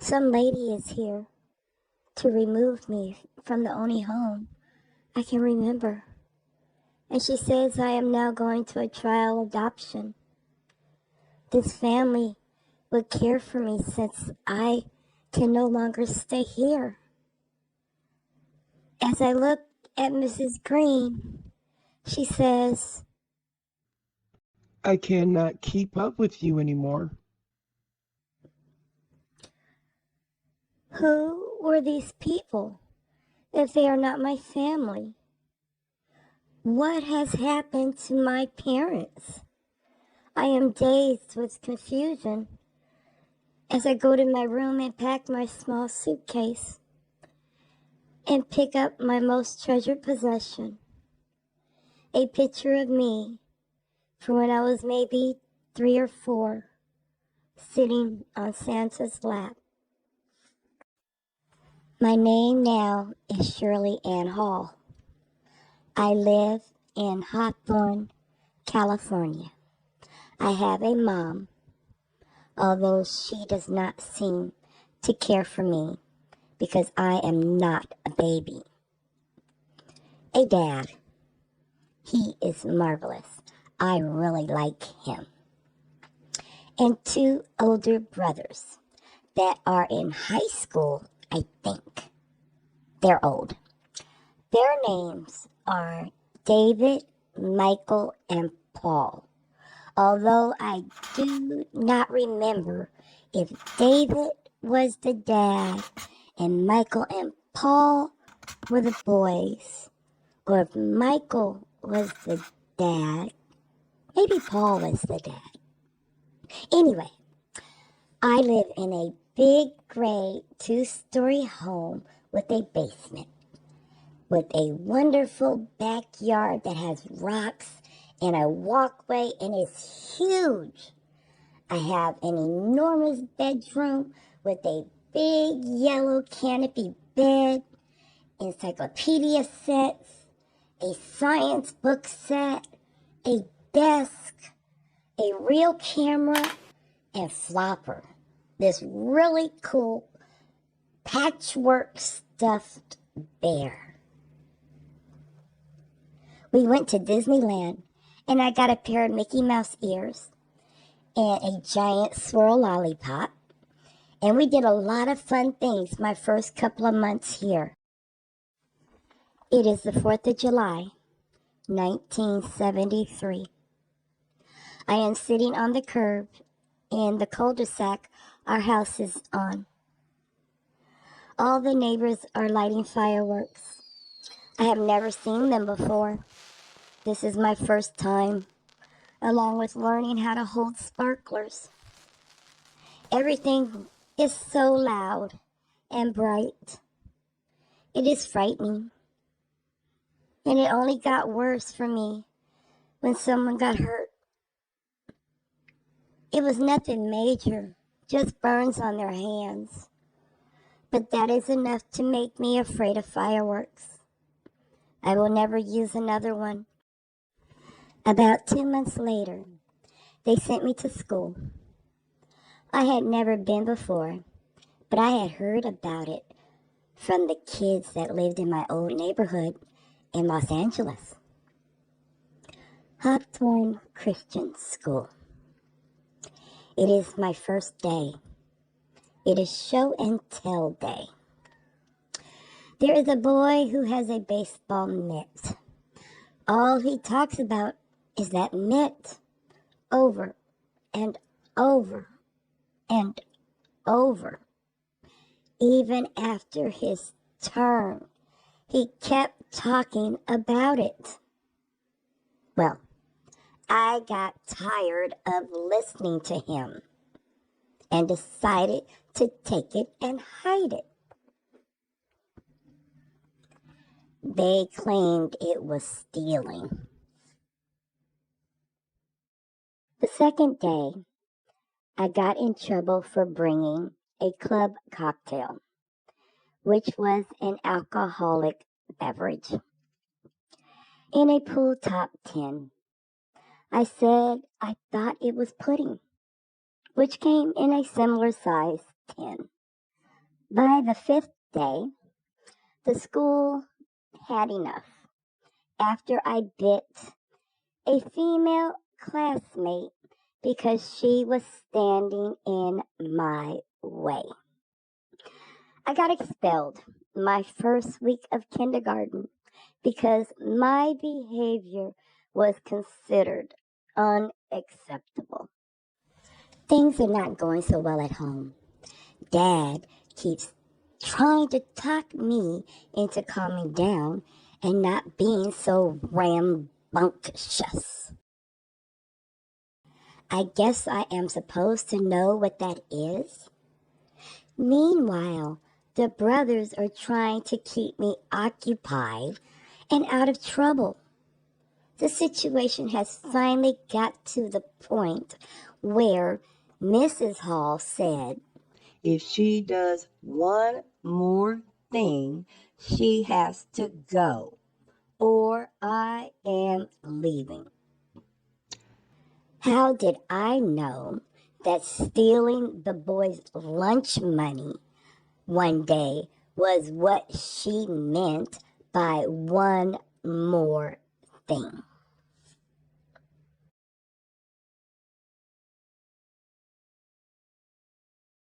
Some lady is here to remove me from the only home I can remember. And she says I am now going to a trial adoption. This family would care for me since I can no longer stay here. As I look at Mrs. Green, she says, I cannot keep up with you anymore. who were these people if they are not my family? What has happened to my parents? I am dazed with confusion as I go to my room and pack my small suitcase and pick up my most treasured possession, a picture of me from when I was maybe 3 or 4, sitting on Santa's lap. My name now is Shirley Ann Hall. I live in Hawthorne, California. I have a mom, although she does not seem to care for me because I am not a baby. A dad. He is marvelous. I really like him. And 2 older brothers that are in high school, I think. They're old. Their names are David, Michael, and Paul. Although I do not remember if David was the dad and Michael and Paul were the boys, or if Michael was the dad, maybe Paul was the dad. Anyway, I live in a big gray 2-story home with a basement, with a wonderful backyard that has rocks and a walkway, and it's huge. I have an enormous bedroom with a big yellow canopy bed, encyclopedia sets, a science book set, a desk, a real camera, and Flopper, this really cool patchwork stuffed bear. We went to Disneyland, and I got a pair of Mickey Mouse ears and a giant swirl lollipop, and we did a lot of fun things my first couple of months here. It is the 4th of July, 1973. I am sitting on the curb in the cul-de-sac our house is on. All the neighbors are lighting fireworks. I have never seen them before. This is my first time, along with learning how to hold sparklers. Everything is so loud and bright. It is frightening. And it only got worse for me when someone got hurt. It was nothing major, just burns on their hands. But that is enough to make me afraid of fireworks. I will never use another one. About 2 months later, they sent me to school. I had never been before, but I had heard about it from the kids that lived in my old neighborhood in Los Angeles. Hawthorne Christian School. It is my first day. It is show and tell day. There is a boy who has a baseball mitt. All he talks about is that mitt, over and over and over. Even after his turn, he kept talking about it. Well, I got tired of listening to him and decided to take it and hide it. They claimed it was stealing. The second day, I got in trouble for bringing a club cocktail, which was an alcoholic beverage, in a pull-top tin. I said I thought it was pudding, which came in a similar size tin. By the fifth day, the school had enough after I bit a female classmate because she was standing in my way. I got expelled my first week of kindergarten because my behavior was considered unacceptable. Things are not going so well at home. Dad keeps trying to talk me into calming down and not being so rambunctious. I guess I am supposed to know what that is. Meanwhile, the brothers are trying to keep me occupied and out of trouble. The situation has finally got to the point where Mrs. Hall said, if she does one more thing, she has to go, or I am leaving. how did I know that stealing the boys' lunch money one day was what she meant by one more thing?